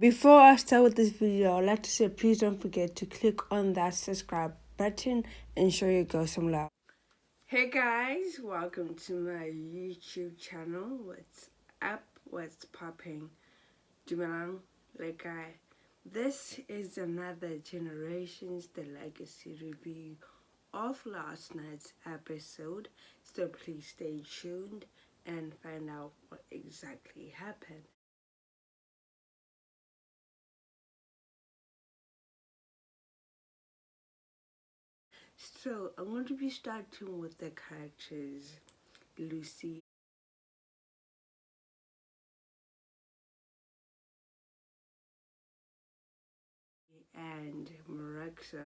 Before I start with this video, I'd like to say please don't forget to click on that subscribe button and show your girl some love. Hey guys, welcome to my YouTube channel. What's up? What's popping? Dumalang, like this is another Generations The Legacy review of last night's episode, so please stay tuned and find out what exactly happened. So I'm going to be starting with the characters Lucy and Marexa.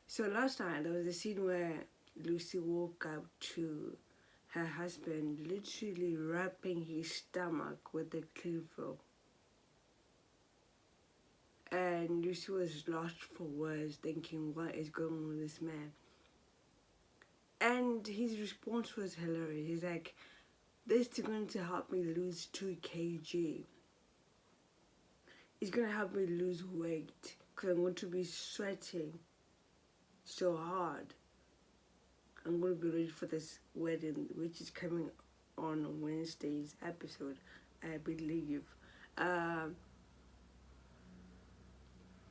So last night there was a scene where Lucy woke up to her husband literally wrapping his stomach with a clean film. And Lucy was lost for words, thinking, what is going on with this man? And his response was hilarious. He's like, this is going to help me lose 2 kg. It's going to help me lose weight because I'm going to be sweating so hard. I'm going to be ready for this wedding, which is coming on Wednesday's episode, I believe.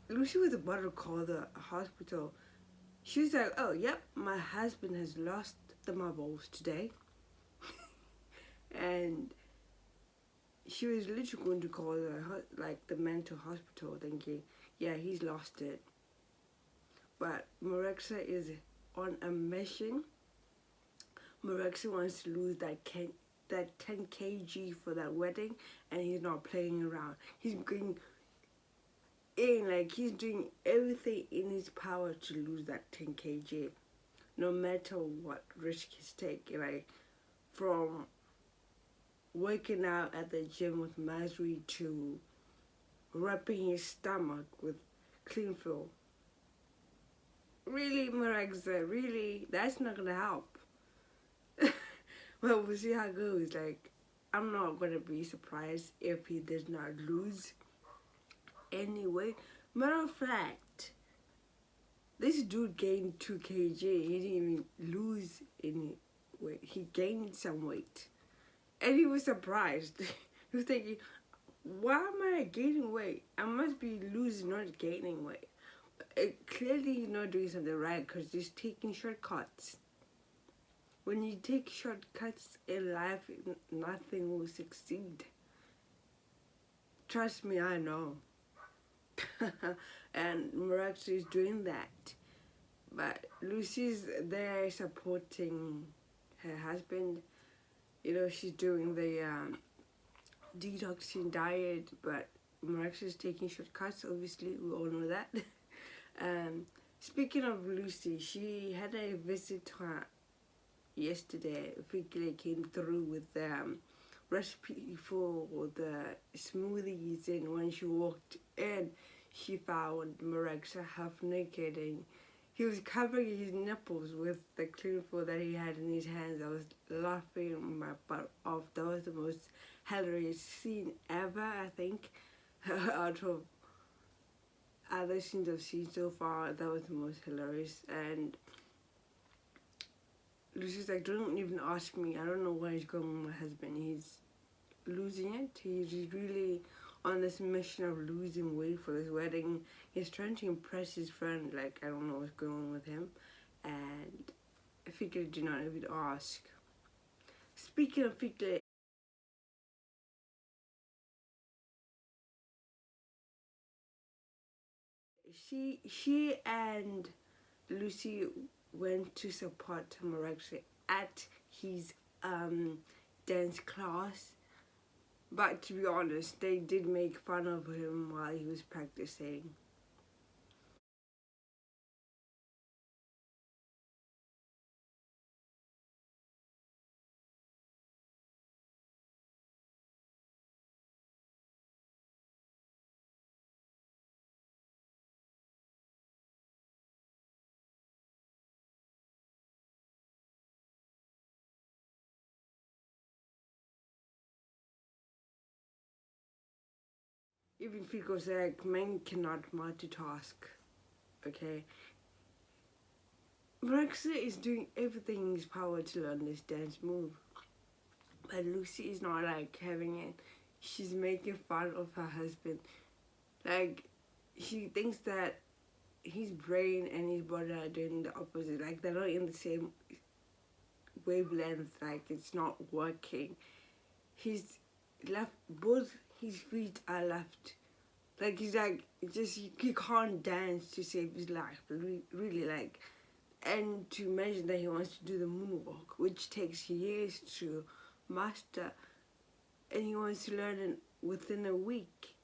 Lucy was about to call the hospital. She was like, oh, yep, my husband has lost the marbles today. And she was literally going to call the mental hospital thinking, yeah, he's lost it. But Marexa is on a mission. Marexa wants to lose that 10 kg for that wedding, and he's not playing around. He's going in, like he's doing everything in his power to lose that 10 kg, no matter what risk he's taking. Like from working out at the gym with Masri to wrapping his stomach with clean film. Really, Marexa, really, that's not gonna help. Well, we'll see how it goes. Like, I'm not gonna be surprised if he does not lose any weight. Matter of fact, this dude gained 2 kg. He didn't even lose any weight. He gained some weight. And he was surprised. He was thinking, why am I gaining weight? I must be losing, not gaining weight. Clearly, he's not doing something right because he's taking shortcuts. When you take shortcuts in life, nothing will succeed. Trust me, I know. And Marexa is doing that. But Lucy's there supporting her husband. You know, she's doing the detoxing diet, but Marexa is taking shortcuts, obviously, we all know that. Speaking of Lucy, she had a visitor yesterday. Fikile came through with the recipe for the smoothies, and when she walked in, she found Marexa half naked, and he was covering his nipples with the clean food that he had in his hands. I was laughing my butt off. That was the most hilarious scene ever, I think, out of other scenes I've seen so far. That was the most hilarious. And Lucy's like, don't even ask me. I don't know where he's going with my husband. He's losing it. He's really on this mission of losing weight for this wedding. He's trying to impress his friend. Like, I don't know what's going on with him. And Fikile did not even ask. Speaking of Fikile, she and Lucy went to support Marexa at his dance class. But to be honest, they did make fun of him while he was practicing. even Fico was like, men cannot multitask. Okay. Marexa is doing everything in his power to learn this dance move. But Lucy is not like having it. She's making fun of her husband. Like, she thinks that his brain and his body are doing the opposite. Like, they're not in the same wavelength. Like, it's not working. He's left, both his feet are left. Like, he's like, just, he can't dance to save his life. Really, like, and to mention that he wants to do the moonwalk, which takes years to master, and he wants to learn it within a week.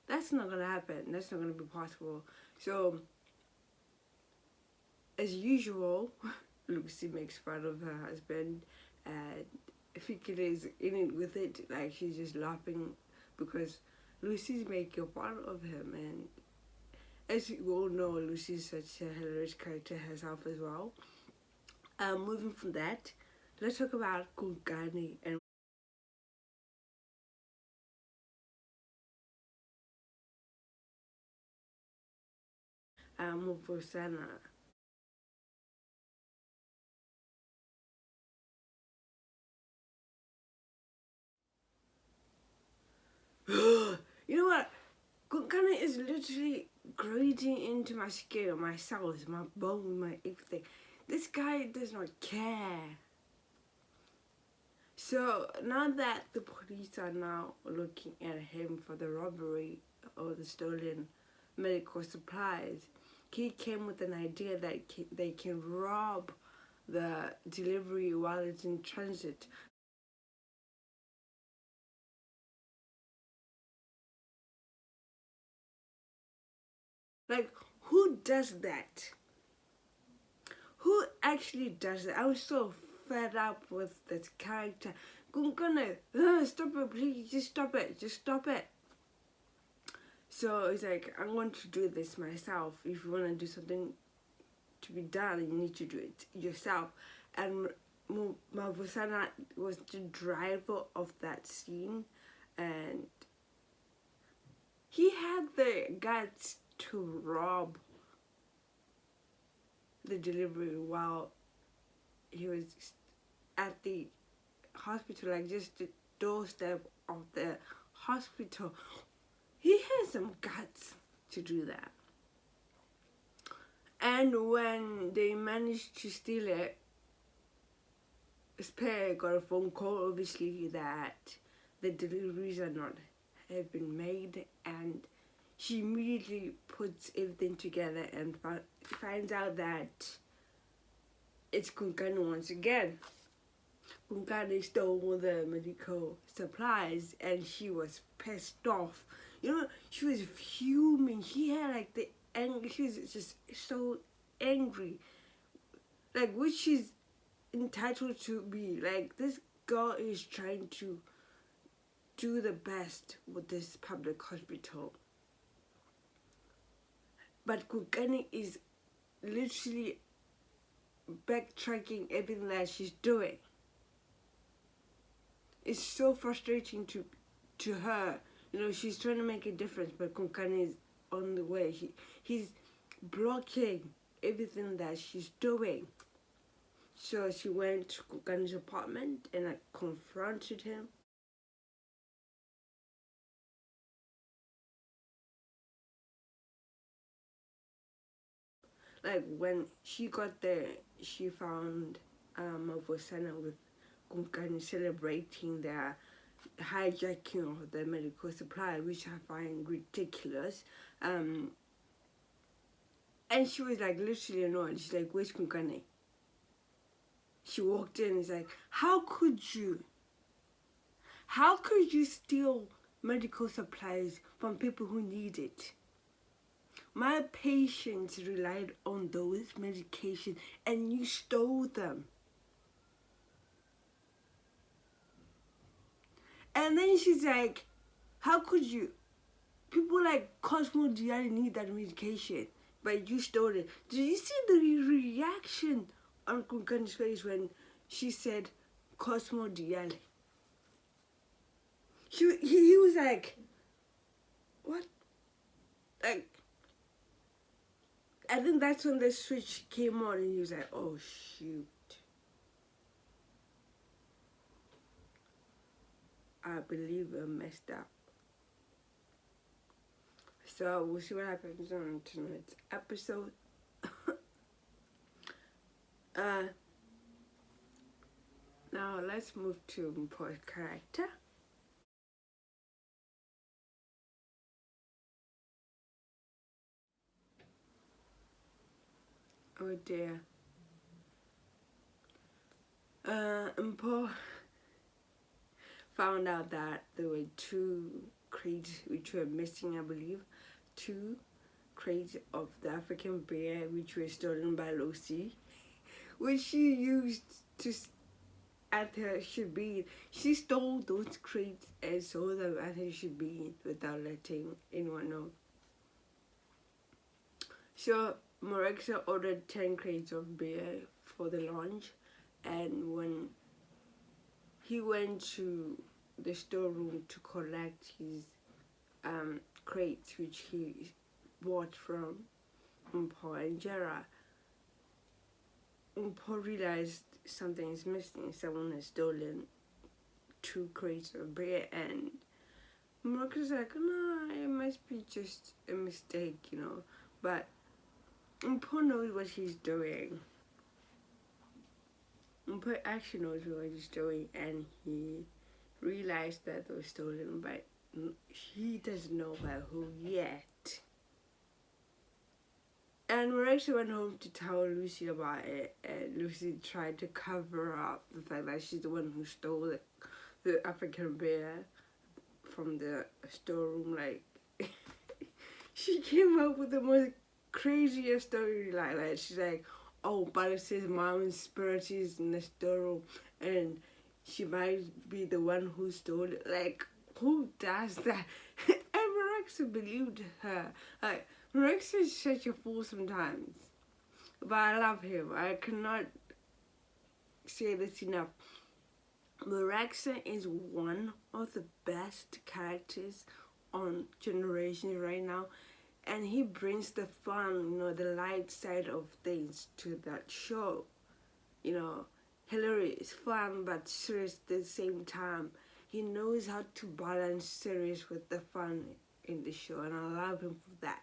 That's not gonna happen. That's not gonna be possible. So, as usual, Lucy makes fun of her husband, and Fikile is in it with it. Like, she's just laughing because Lucy's making fun of him. And as you all know, Lucy's such a hilarious character herself as well. Moving from that, let's talk about Kunkani and Mufusana. You know what? Kunkani is literally grating into my skin, my cells, my bone, my everything. This guy does not care. So now that the police are now looking at him for the robbery or the stolen medical supplies, he came with an idea that they can rob the delivery while it's in transit. Like, who does that? Who actually does it? I was so fed up with this character. Gungana, stop it, please, just stop it. So it's like, I'm going to do this myself. If you want to do something to be done, you need to do it yourself. And Mavusana was the driver of that scene, and he had the guts to rob the delivery while he was at the hospital, like just the doorstep of the hospital. He has some guts to do that. And when they managed to steal it, Spare got a phone call, obviously, that the deliveries are not have been made, and she immediately puts everything together and finds out that it's Kunkani once again. Kunkani stole the medical supplies, and she was pissed off. You know, she was fuming. She had like the anger. She was just so angry, like, which she's entitled to be. Like, this girl is trying to do the best with this public hospital, but Kunkani is literally backtracking everything that she's doing. It's so frustrating to her. You know, she's trying to make a difference, but Kunkani is on the way. He's blocking everything that she's doing. So she went to Kunkani's apartment and like confronted him. Like, when she got there, she found Mavosana with Kunkani celebrating their hijacking of the medical supply, which I find ridiculous. And she was like literally annoyed. She's like, "Where's Kunkani?" She walked in and is like, "How could you? How could you steal medical supplies from people who need it? My patients relied on those medications and you stole them." And then she's like, "How could you? People like Cosmo didn't need that medication, but you stole it." Did you see the reaction on Kunkani's face when she said Cosmo Diale? He was like, what? Like, I think that's when the switch came on and he was like, oh shoot. I believe I messed up. So we'll see what happens on tonight's episode. Now let's move to important character. Oh dear. Mpo found out that there were 2 crates which were missing, I believe. 2 crates of the African bear which were stolen by Lucy, which she used to at her shebeen. She stole those crates and sold them at her shebeen without letting anyone know. So Morexa ordered 10 crates of beer for the launch, and when he went to the storeroom to collect his crates, which he bought from Mpo and Jera, Mpo realized something is missing. Someone has stolen 2 crates of beer, and Marcus like, no, it must be just a mistake, you know. But Mpo knows what he's doing. Mpo actually knows what he's doing, and he realized that they were stolen, but he doesn't know by who yet. And Marisha went home to tell Lucy about it, and Lucy tried to cover up the fact that she's the one who stole the African bear from the storeroom. Like, she came up with the most craziest story like that. She's like, oh, but it says mom's spirit is in the storeroom, and she might be the one who stole it. Like, who does that? And Marexa believed her. Like, Marexa is such a fool sometimes. But I love him. I cannot say this enough. Marexa is one of the best characters on Generations right now. And he brings the fun, you know, the light side of things to that show. You know, hilarious, fun, but serious at the same time. He knows how to balance serious with the fun in the show, and I love him for that.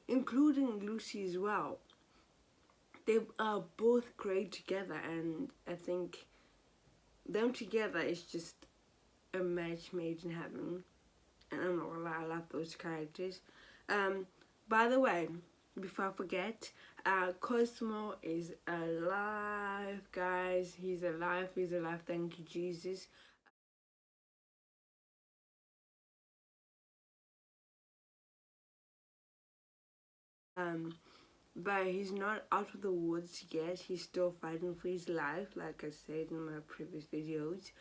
Including Lucy as well. They are both great together, and I think them together is just a match made in heaven. And I'm not gonna lie, I love those characters. By the way, before I forget, Cosmo is alive, guys. He's alive, thank you, Jesus. But he's not out of the woods yet. He's still fighting for his life, like I said in my previous videos.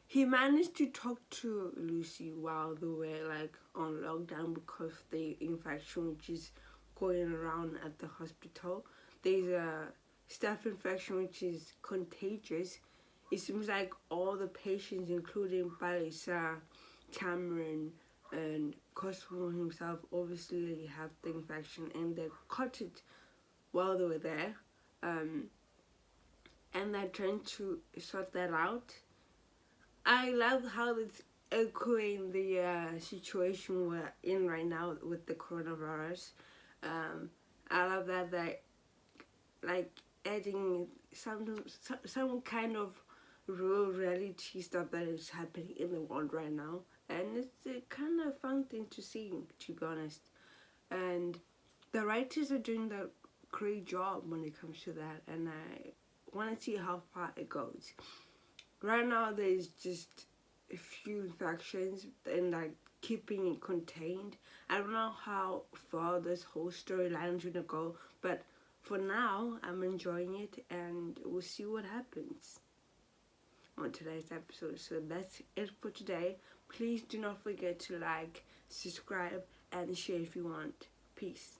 He managed to talk to Lucy while they were like on lockdown because the infection which is going around at the hospital. There's a staph infection which is contagious. It seems like all the patients, including Balisa, Cameron, and Cosmo himself, obviously have the infection, and they caught it while they were there. And they're trying to sort that out. I love how it's echoing the situation we're in right now with the coronavirus. I love that they like adding some kind of real reality stuff that is happening in the world right now, and it's a kind of fun thing to see, to be honest. And the writers are doing a great job when it comes to that, and I want to see how far it goes. Right now there's just a few infections and like keeping it contained. I don't know how far this whole storyline is gonna go, but for now I'm enjoying it, and we'll see what happens on today's episode. So that's it for today. Please do not forget to like, subscribe, and share if you want. Peace.